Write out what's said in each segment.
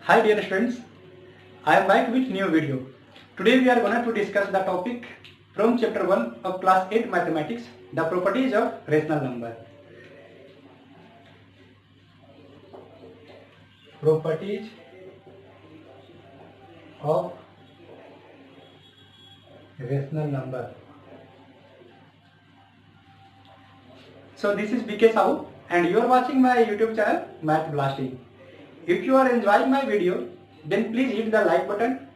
Hi dear students, I am back with new video. Today we are going to discuss the topic from chapter 1 of class 8 mathematics, the properties of rational number. Properties of rational number. So this is BK Sahu and you are watching my YouTube channel Math Blasting. If you are enjoying my video, then please hit the like button,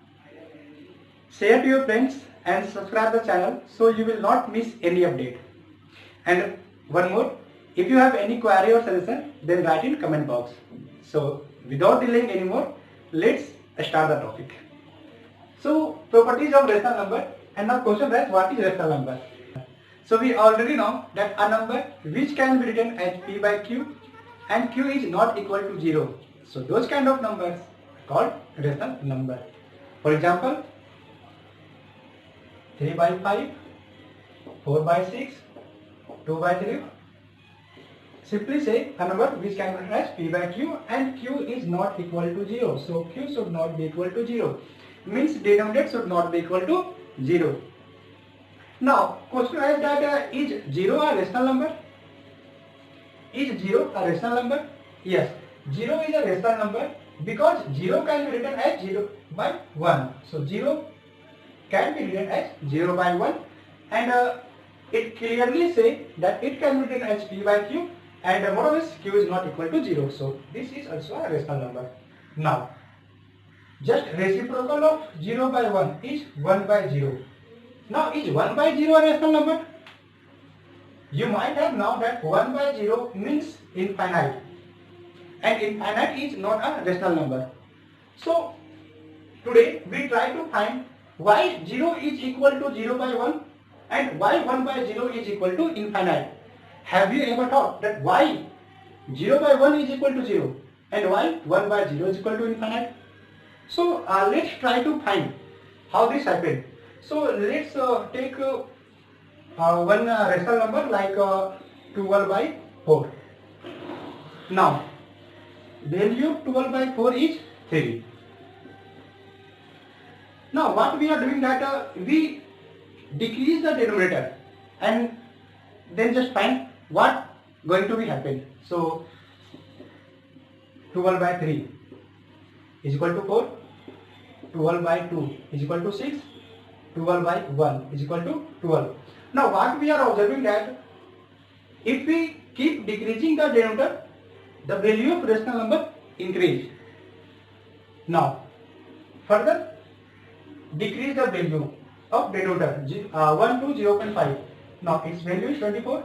share to your friends and subscribe the channel so you will not miss any update. And one more, if you have any query or suggestion, then write in comment box. So without delaying anymore, let's start the topic. So properties of rational number, and now question is what is rational number? So we already know that a number which can be written as p by q and q is not equal to 0. So those kind of numbers are called rational number. For example, 3 by 5, 4 by 6, 2 by 3. Simply say a number which can be written as p by q and q is not equal to 0. So q should not be equal to 0. Means denominator should not be equal to 0. Now question is that is 0 a rational number? Is 0 a rational number? Yes, 0 is a rational number because 0 can be written as 0 by 1. So 0 can be written as 0 by 1 and it clearly say that it can be written as p by q and more or less q is not equal to 0. So this is also a rational number. Now just reciprocal of 0 by 1 is 1 by 0. Now is 1 by 0 a rational number? You might have known that 1 by 0 means infinite and infinite is not a rational number. So today we try to find why 0 is equal to 0 by 1 and why 1 by 0 is equal to infinite. Have you ever thought that why 0 by 1 is equal to 0 and why 1 by 0 is equal to infinite? So let's try to find how this happened. So let's take one rational number like 12 by 4. Now value of 12 by 4 is 3. Now what we are doing that we decrease the denominator and then just find what going to be happen. So 12 by 3 is equal to 4, 12 by 2 is equal to 6, 12 by 1 is equal to 12. Now what we are observing that if we keep decreasing the denominator, the value of rational number increase. Now further decrease the value of denominator 1 to 0.5. Now its value is 24.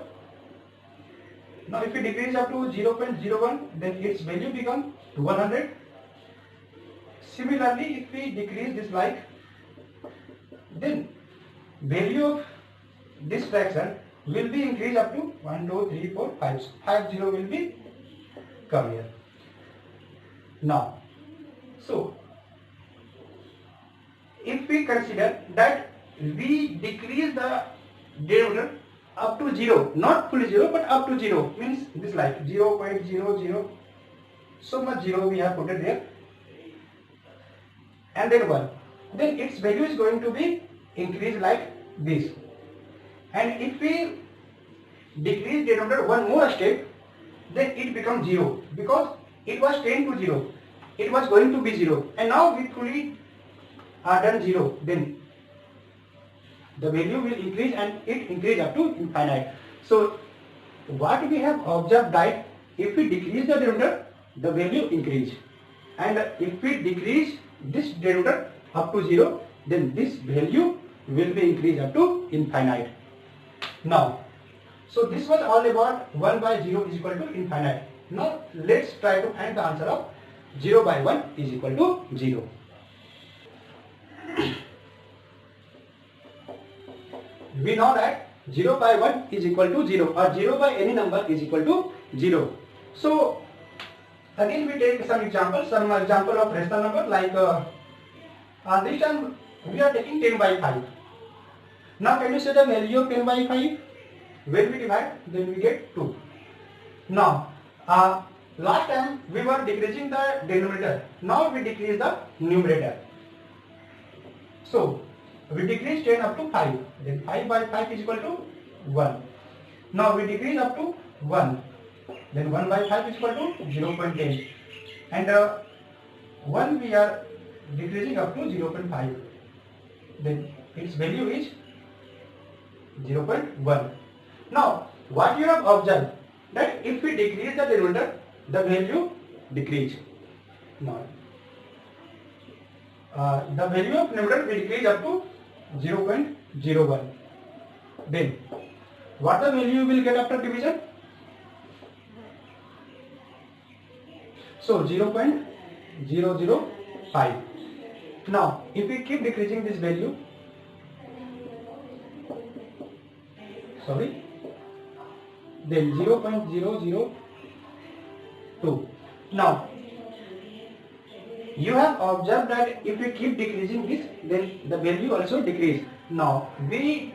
Now if we decrease up to 0.01, then its value becomes 100. Similarly, if we decrease this like, then value of this fraction will be increased up to 1, 2, 3, 4, 5. 5 0 will be come here. Now, so if we consider that we decrease the denominator up to 0, not fully 0 but up to 0, means this like 0.00, so much 0 we have put it there and then 1, then its value is going to be increased like this. And if we decrease denominator one more step, then it becomes 0 because it was 10 to 0, it was going to be 0 and now we fully are done 0, then the value will increase and it increase up to infinite. So what we have observed that if we decrease the denominator, the value increase, and if we decrease this denominator up to 0, then this value will be increased up to infinite. Now, so this was all about 1 by 0 is equal to infinite. Now let's try to find the answer of 0 by 1 is equal to 0. We know that 0 by 1 is equal to 0 or 0 by any number is equal to 0. So again we take some example of rational number like this time we are taking 10 by 5. Now can you say the value of 10 by 5? When we divide, then we get 2. Now Last time we were decreasing the denominator. Now we decrease the numerator. So we decrease 10 up to 5. Then 5 by 5 is equal to 1. Now we decrease up to 1. Then 1 by 5 is equal to 0.10. And 1 we are decreasing up to 0.5. Then its value is 0.1. Now what you have observed, that if we decrease the denominator, the value decrease. Now the value of numerator will decrease up to 0.01. Then what the value will get after division? So 0.005. Now if we keep decreasing this value, then 0.002. Now you have observed that if we keep decreasing this, then the value also decrease. Now we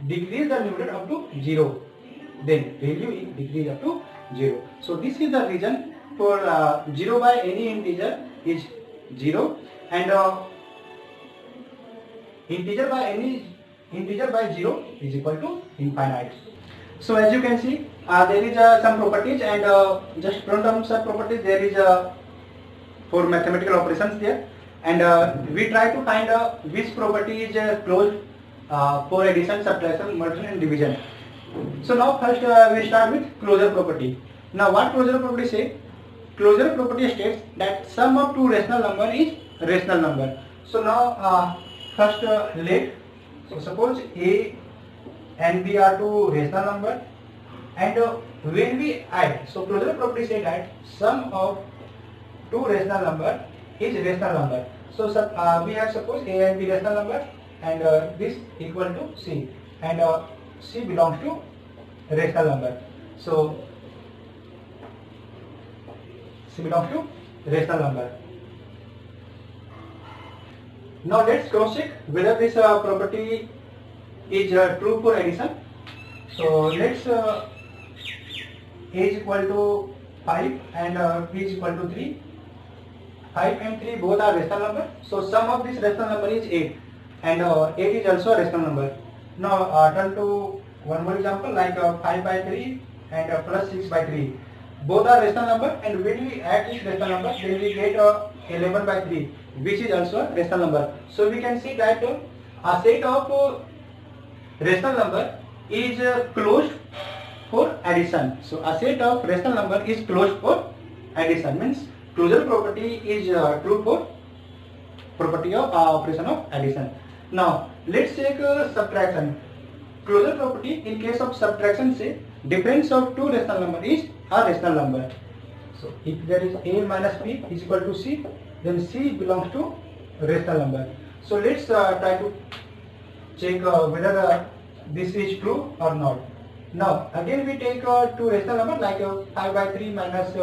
decrease the numerator up to 0, then value is decrease up to 0. So this is the reason for 0 by any integer is 0, and integer by 0 is equal to infinite. So as you can see, there is some properties, and just from terms of properties there is for mathematical operations there, and we try to find which property is closed for addition, subtraction, multiplication and division. So now first we start with closure property. Now what closure property say? Closure property states that sum of two rational number is rational number. So now first so suppose A and B are two rational number, and when we add, so closure property say that sum of two rational number is rational number. So we have suppose A and B rational number, and this equal to C, and C belongs to rational number. So C belongs to rational number. Now let's cross check whether this property is true for addition. So let's A is equal to 5 and B is equal to 3. 5 and 3 both are rational number. So sum of this rational number is 8, and 8 is also a rational number. Now turn to one more example, like 5 by 3 and plus 6 by 3. Both are rational number, and when we add this rational number, then we get 11 by 3, which is also a rational number. So we can see that a set of rational number is closed for addition. So a set of rational number is closed for addition, means closure property is true for property of operation of addition. Now let's take subtraction. Closure property in case of subtraction say difference of two rational number is a rational number. So if there is A minus B is equal to C, then C belongs to rational number. So let's try to check whether this is true or not. Now again we take two rational number like 5 by 3 minus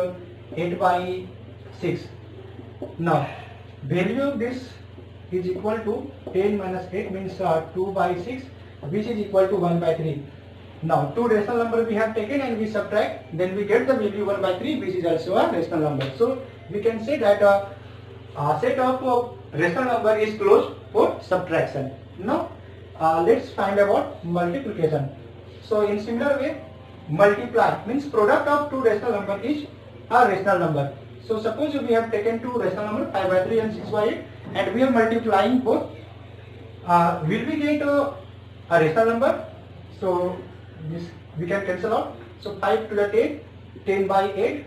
8 by 6. Now value of this is equal to 10 minus 8 means 2 by 6, which is equal to 1 by 3. Now two rational number we have taken and we subtract, then we get the value 1 by 3, which is also a rational number. So we can say that a set of rational number is closed for subtraction. Now let's find about multiplication. So in similar way, multiply means product of two rational number is a rational number. So suppose we have taken two rational number 5 by 3 and 6 by 8, and we are multiplying both. Will we get a rational number? So this we can cancel out. So 5 to the 10, 10 by 8,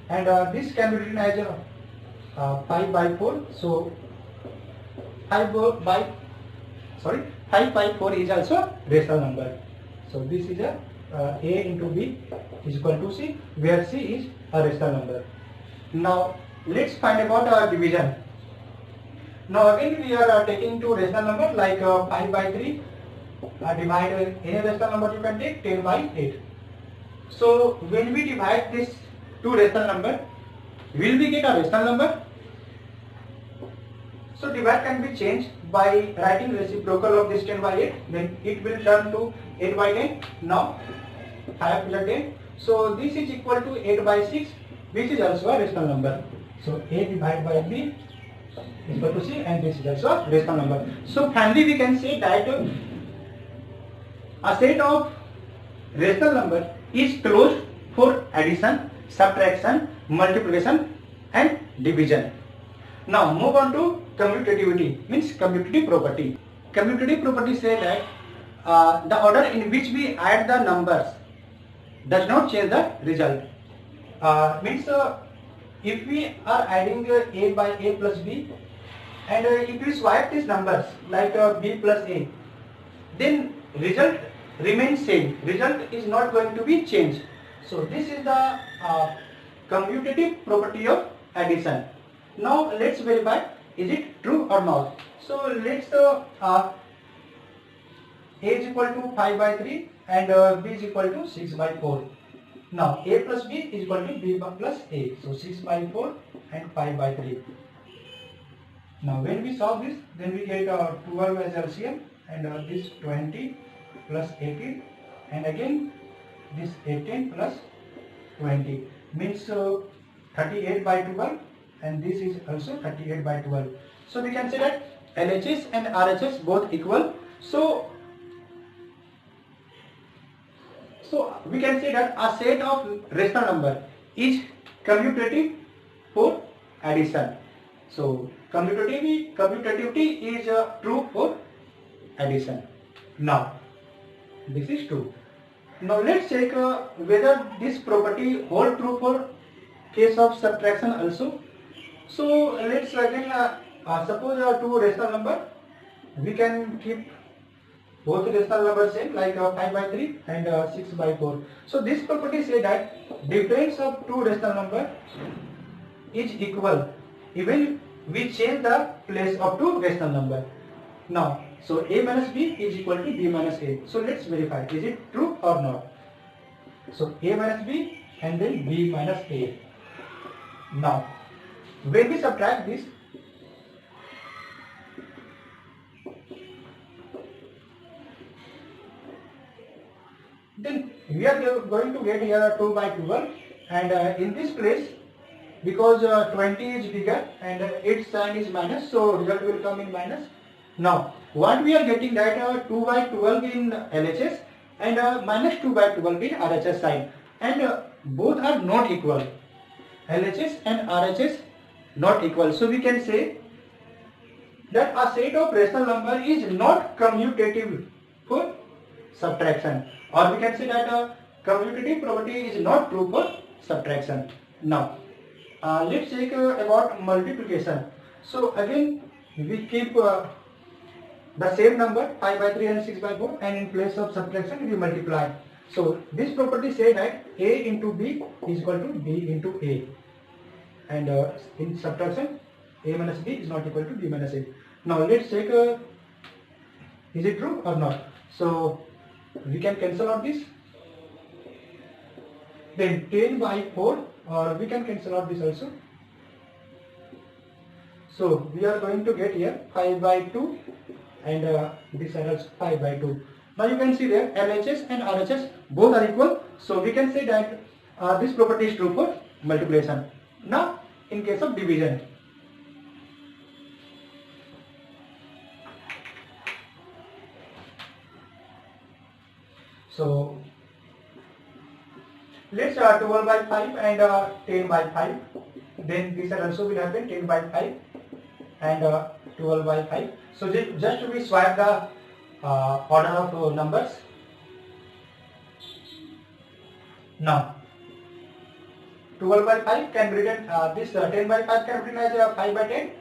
and this can be written as 5 by 4. So 5 by 4 is also rational number. So this is a into B is equal to C, where C is a rational number. Now let's find about division. Now again we are taking two rational number like 5 by 3, divide any rational number you can take, 10 by 8. So when we divide this two rational number, will we get a rational number? So divide can be changed by writing reciprocal of this 10 by 8, then it will turn to 8 by 10. Now 5 plus 10. So this is equal to 8 by 6, which is also a rational number. So A divided by B is equal to C, and this is also a rational number. So finally we can say that a set of rational number is closed for addition, subtraction, multiplication and division. Now move on to commutativity, means commutative property. Commutative property say that the order in which we add the numbers does not change the result. Means if we are adding A by A plus B, and if we swap these numbers like B plus A, then result remains same. Result is not going to be changed. So this is the commutative property of addition. Now let's verify, is it true or not. So let's A is equal to 5 by 3 and B is equal to 6 by 4. Now A plus B is equal to B plus A. So 6 by 4 and 5 by 3. Now when we solve this, then we get 12 as LCM, and this 20 plus 18, and again this 18 plus 20 means 38 by 12, and this is also 38 by 12. So we can say that LHS and RHS both equal. So we can say that a set of rational number is commutative for addition. So commutativity is true for addition. Now this is true. Now let's check whether this property hold true for case of subtraction also. So let's again suppose two rational number, we can keep both rational numbers same, like 5 by 3 and 6 by 4. So this property say that difference of two rational number is equal even we change the place of two rational number. Now so A minus B is equal to B minus A. So let's verify, is it true or not. So A minus B and then B minus A. Now when we subtract this, then we are going to get here 2 by 12, and in this place, because 20 is bigger and its sign is minus, so result will come in minus. Now what we are getting that 2 by 12 in LHS and minus 2 by 12 in RHS sign, and both are not equal. LHS and RHS not equal. So we can say that a set of rational number is not commutative for subtraction, or we can say that a commutative property is not true for subtraction. Now let's check about multiplication. So again we keep the same number 5 by 3 and 6 by 4, and in place of subtraction we multiply. So this property say that A into B is equal to B into A, and in subtraction A minus B is not equal to B minus A. Now let's check is it true or not. So we can cancel out this, then 10 by 4, or we can cancel out this also. So we are going to get here 5 by 2 and this is 5 by 2. Now you can see there LHS and RHS both are equal. So we can say that this property is true for multiplication. Now in case of division, so let's 12 by 5 and 10 by 5. Then this also will happen 10 by 5 and 12 by 5. So just we swap the order of numbers. Now 12 by 5 can be written, this 10 by 5 can be written as 5 by 10,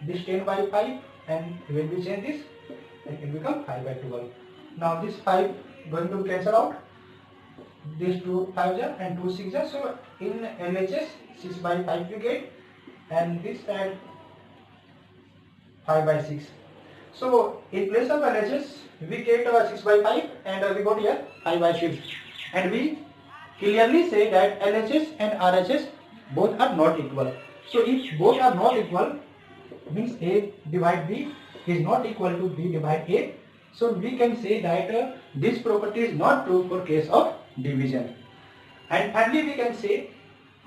this 10 by 5, and when we change this, it will become 5 by 12. Now this 5 going to cancel out, these 2 5s are and 2 6s are. So in LHS 6 by 5 we get, and this side 5 by 6. So in place of LHS we get 6 by 5 and we got here 5 by 6, and we clearly say that LHS and RHS both are not equal. So if both are not equal, means A divide B is not equal to B divide A. So we can say that this property is not true for case of division. And finally we can say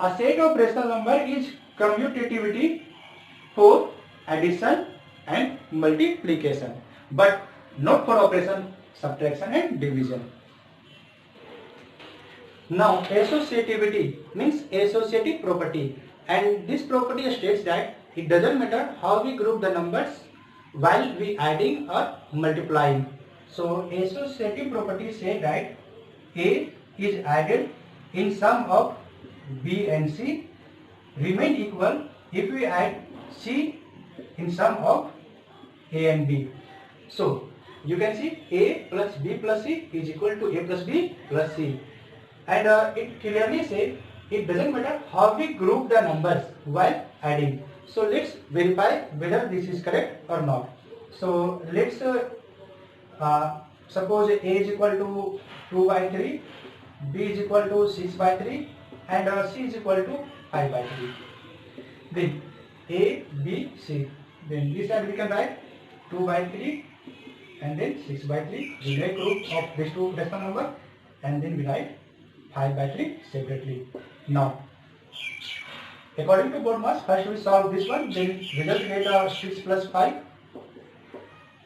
A set of rational number is commutativity for addition and multiplication, but not for operation subtraction and division. Now associativity means associative property, and this property states that it doesn't matter how we group the numbers while we adding or multiplying. So associative property says that A is added in sum of B and C remain equal if we add C in sum of A and B. So you can see A plus B plus C is equal to A plus B plus C, and it clearly says it doesn't matter how we group the numbers while adding. So let's verify whether this is correct or not. So let's suppose A is equal to 2 by 3, B is equal to 6 by 3, and C is equal to 5 by 3. Then A, B, C. Then this side we can write 2 by 3 and then 6 by 3. We make group of these two decimal number, and then we write 5 by 3 separately. Now, according to BODMAS, first we solve this one, then result get 6 plus 5,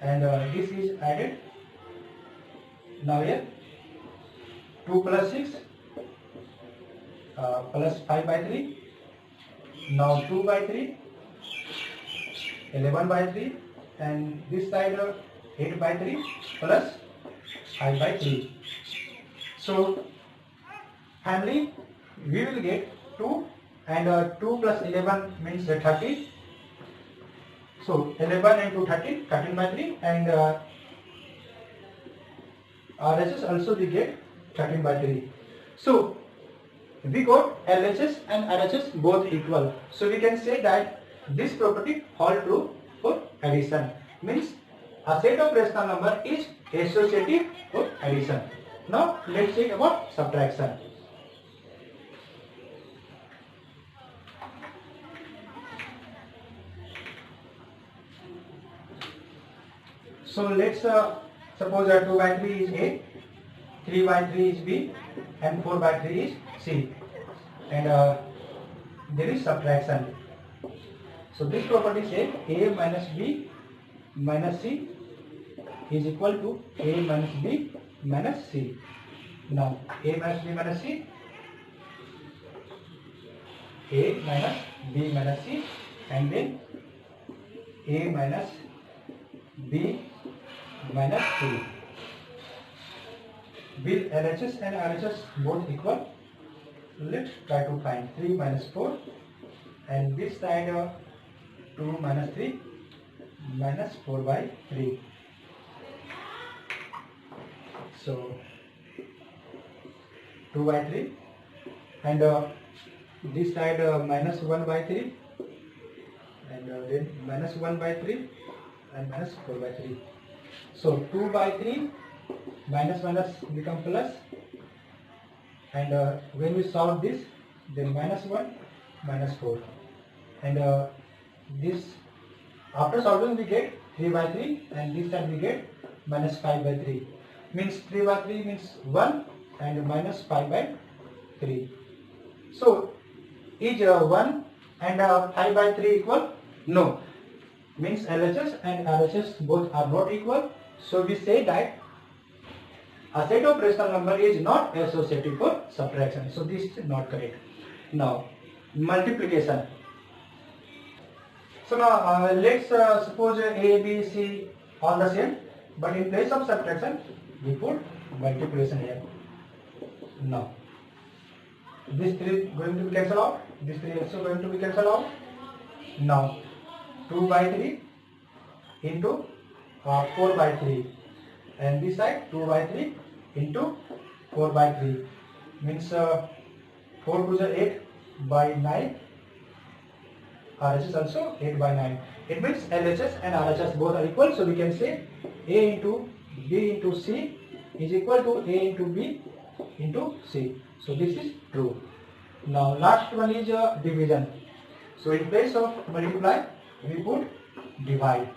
and this is added. Now here 2 plus 6 plus 5 by 3. Now 2 by 3, 11 by 3, and this side 8 by 3 plus 5 by 3. So finally we will get 2, and 2 plus 11 means 30. So 11 into 13, 13 by 3, and RHS also we get 13 by 3. So we got LHS and RHS both equal. So we can say that this property holds true for addition. Means a set of rational number is associative for addition. Now let's see about subtraction. So let's suppose that 2 by 3 is A, 3 by 3 is B, and 4 by 3 is C, and there is subtraction. So this property says A minus B minus C is equal to A minus B minus C. Now A minus B minus C, A minus B minus C, and then A minus B minus C. Will LHS and RHS both equal? Let's try to find 3 minus 4, and this side 2 minus 3 minus 4 by 3. So 2 by 3, and this side minus 1 by 3, and then minus 1 by 3 and minus 4 by 3. So 2 by 3 minus minus become plus, and when we solve this, then minus 1 minus 4, and this after solving we get 3 by 3, and this time we get minus 5 by 3. Means 3 by 3 means 1, and minus 5 by 3. So is 1 and 5 by 3 equal? No. Means LHS and RHS both are not equal. So we say that a set of rational number is not associative for subtraction. So this is not correct. Now multiplication. So now let's suppose A, B, C all the same, but in place of subtraction we put multiplication here. Now this 3 going to be cancelled out, this 3 also going to be cancelled out. Now 2 by 3 into 4 by 3, and this side 2 by 3 into 4 by 3 means 4 to the 8 by 9. RHS also 8 by 9. It means LHS and RHS both are equal. So we can say A into B into C is equal to A into B into C. So this is true. Now last one is division. So in place of multiply we put divide.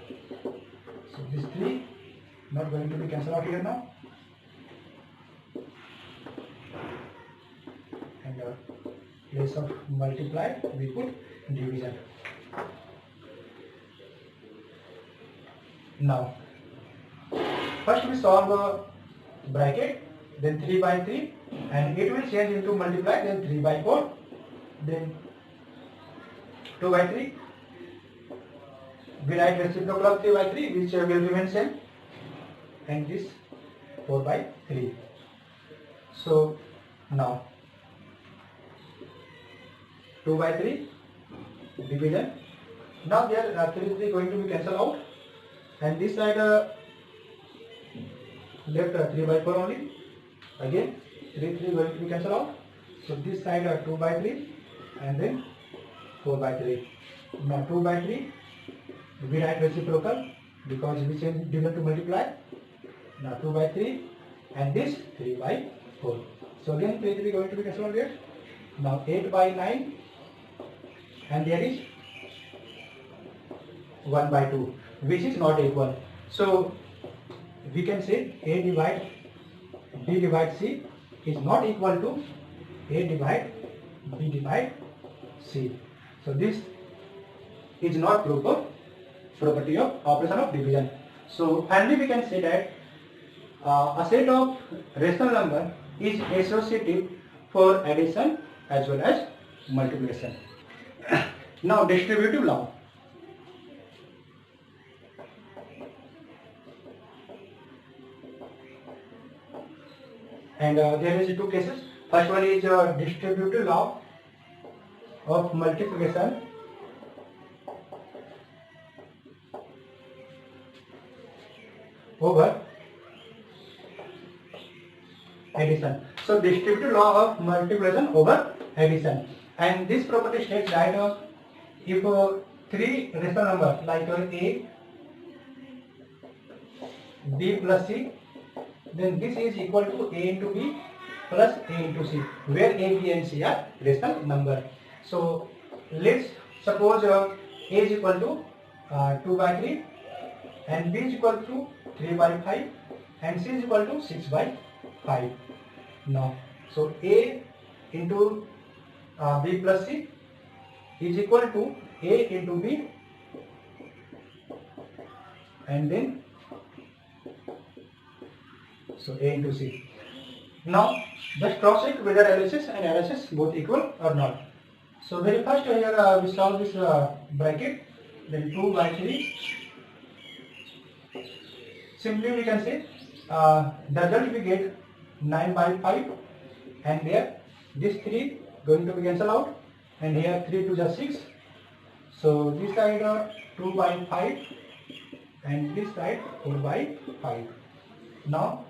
So this 3 not going to be cancelled out here now, and place of multiply we put division. Now first we solve a bracket, then 3 by 3, and it will change into multiply, then 3 by 4, then 2 by 3. We write reciprocal of 3 by 3 which will remain same, and this 4 by 3. So now 2 by 3 division. Now there 3 going to be cancelled out, and this side left 3 by 4 only. Again 3 going to be cancelled out. So this side 2 by 3 and then 4 by 3. Now 2 by 3 we write reciprocal because we change division to multiply. Now 2 by 3 and this 3 by 4. So again 3 going to be cancelled here. Now 8 by 9 and there is 1 by 2 which is not equal. So we can say A divide B divide C is not equal to A divide B divide C. So this is not property of operation of division. So finally we can say that a set of rational number is associative for addition as well as multiplication. Now distributive law. And there is 2 cases. First one is distributive law of multiplication over addition. So distributive law of multiplication over addition, and this property states that if 3 rational numbers like A, B plus C, then this is equal to A into B plus A into C, where A, B and C are rational number. So let's suppose A is equal to 2 by 3 and B is equal to 3 by 5 and C is equal to 6 by 5. Now, so A into B plus C is equal to A into B and then so A into C. Now just cross check whether LHS and RHS both equal or not. So very first here we solve this bracket, then 2 by 3. Simply we can say the result we get 9 by 5, and there this 3 going to be cancelled out, and here 3 to the 6. So this side 2 by 5 and this side 4 by 5. Now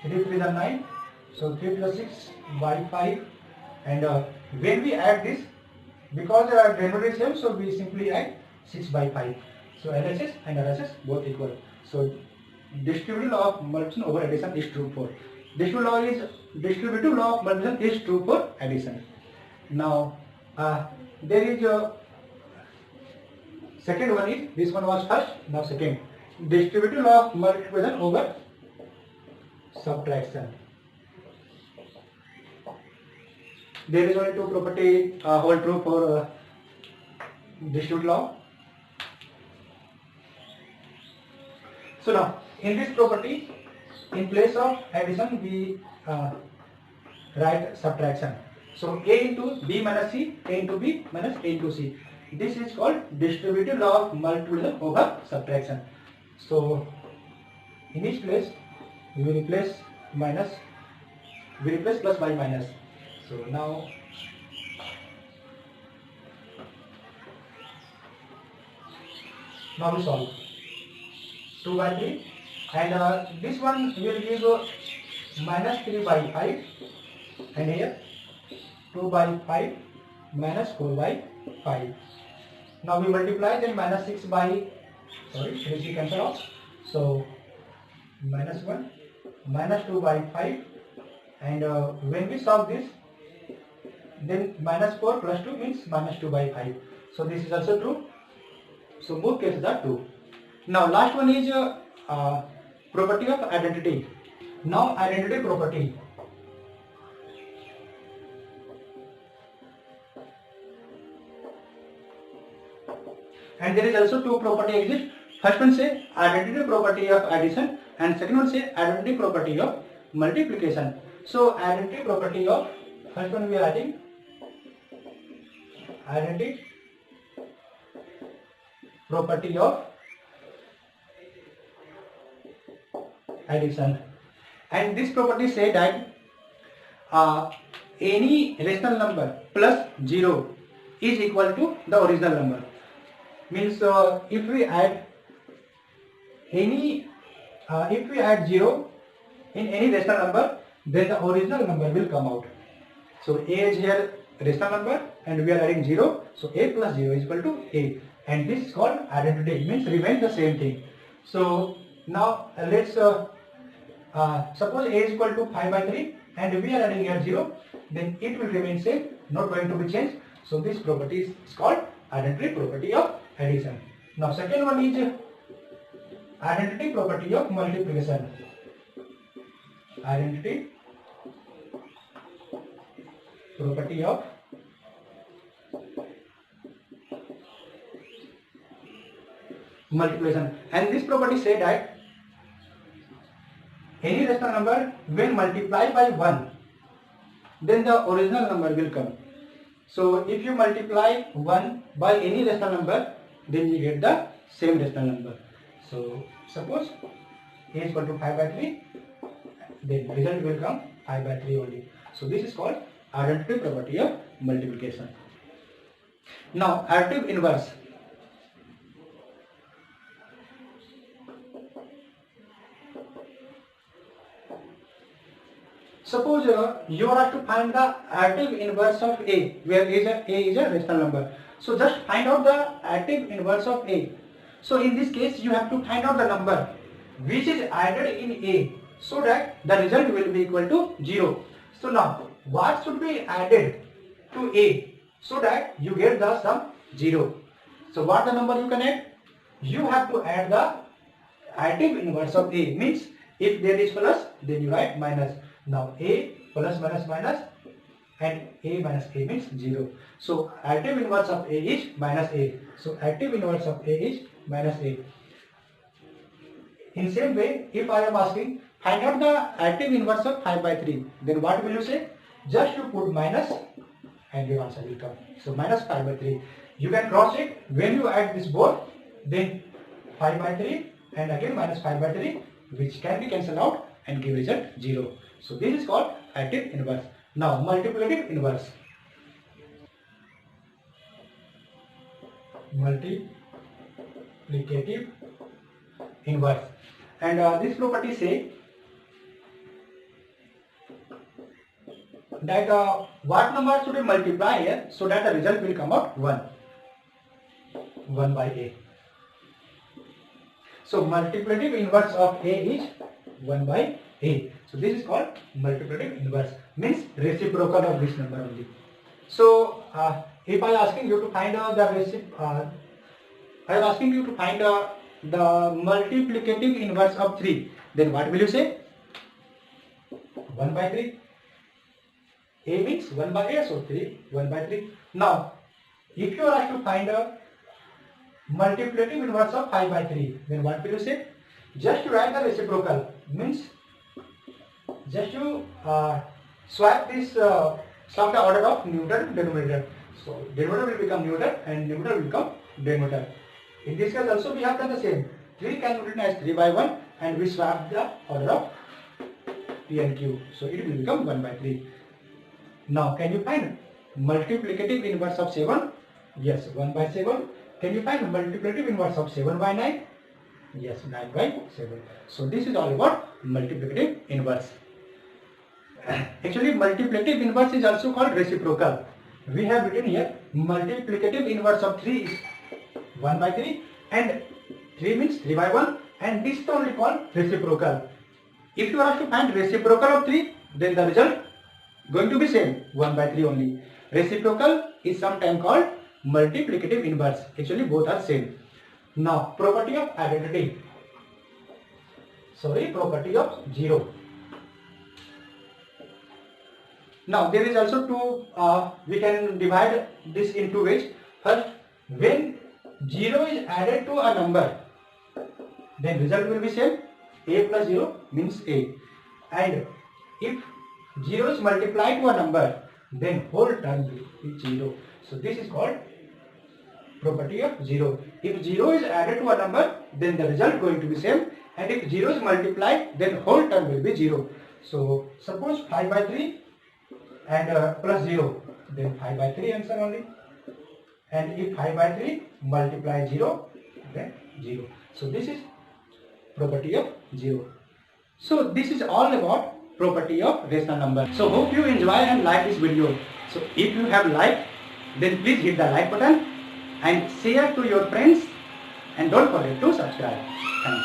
3 to the 9, so 3 to the 6 by 5, and when we add this, because denominator is same, so we simply add 6 by 5. So LHS and RHS both equal. So distributive law of multiplication over addition is true for distributive law of multiplication is true for addition. Now there is a second one is, this one was first, now second, distributive law of multiplication over subtraction. There is only 2 property hold true for distributive law. So now in this property, in place of addition we write subtraction. So A into B minus C, A into B minus A into C. This is called distributive law of multiplication over subtraction. So in each place we replace plus by minus. So now we solve 2 by 3, and this one will give minus 3 by 5, and here 2 by 5 minus 4 by 5. Now we multiply, then minus 6 by, 3 cancel out. So minus 1, minus 2 by 5, and when we solve this, then minus 4 plus 2 means minus 2 by 5. So this is also true. So both cases are true. Now last one is property of identity. Now identity property. And there is also two property exist. First one say identity property of addition and second one say identity property of multiplication. So identity property of first one we are writing identity property of addition, and this property say that any rational number plus 0 is equal to the original number. Means if we add 0 in any rational number, then the original number will come out. So a is here rational number and we are adding 0, so a plus 0 is equal to a, and this is called identity, means remain the same thing. So now let's suppose a is equal to 5 by 3 and we are adding here 0, then it will remain same, not going to be changed. So this property is called identity property of addition. Now second one is identity property of multiplication. Identity property of multiplication, and this property say that any rational number when multiplied by 1, then the original number will come. So if you multiply 1 by any rational number, then you get the same rational number. So suppose a is equal to 5 by 3, then result will come 5 by 3 only. So this is called identity property of multiplication. Now additive inverse. Suppose you are to find the additive inverse of a, where a is a rational number. So just find out the additive inverse of a. So in this case you have to find out the number which is added in a, so that the result will be equal to 0. So now what should be added to a so that you get the sum 0? So what the number you can add? You have to add the additive inverse of a, means if there is plus, then you write minus. Now a plus minus minus, and a minus a means 0. So additive inverse of a is minus a. So additive inverse of a is minus a. In same way, if I am asking find out the additive inverse of 5 by 3, then what will you say? Just you put minus and your answer will come. So minus 5 by 3. You can cross check when you add this both, then 5 by 3 and again minus 5 by 3, which can be cancelled out and give result 0. So this is called additive inverse. Now multiplicative inverse. Multiplicative inverse. And this property say that what number should we multiply here so that the result will come out 1. 1 by a. So multiplicative inverse of a is 1 by a. So this is called multiplicative inverse, means reciprocal of this number only. So if I am asking you to find the multiplicative inverse of 3, then what will you say? 1 by 3. A means 1 by a, so 3, 1 by 3. Now if you are asked to find a multiplicative inverse of 5 by 3, then what will you say? Just to write the reciprocal, means just you swap this swap the order of numerator denominator. So denominator will become numerator and numerator will become denominator. In this case also we have done the same. 3 can be written as 3 by 1 and we swap the order of p and q. So it will become 1 by 3. Now can you find multiplicative inverse of 7? Yes, 1 by 7. Can you find multiplicative inverse of 7 by 9? Yes, 9 by 7. So this is all about multiplicative inverse. Actually multiplicative inverse is also called reciprocal. We have written here multiplicative inverse of 3 is 1 by 3 and 3 means 3 by 1, and this is only called reciprocal. If you are asked to find reciprocal of 3, then the result going to be same, 1 by 3 only. Reciprocal is sometimes called multiplicative inverse. Actually both are same. Now property of identity. Property of 0. Now there is also two, we can divide this in two ways. First, when 0 is added to a number, then result will be same. A plus 0 means A. And if 0 is multiplied to a number, then whole term will be 0. So this is called property of 0. If 0 is added to a number, then the result going to be same. And if 0 is multiplied, then whole term will be 0. So suppose 5 by 3 and plus 0, then 5 by 3 answer only. And if 5 by 3 multiply 0, then 0. So this is property of 0. So this is all about property of rational number. So hope you enjoy and like this video. So if you have liked, then please hit the like button and share to your friends, and don't forget to subscribe. Thank you.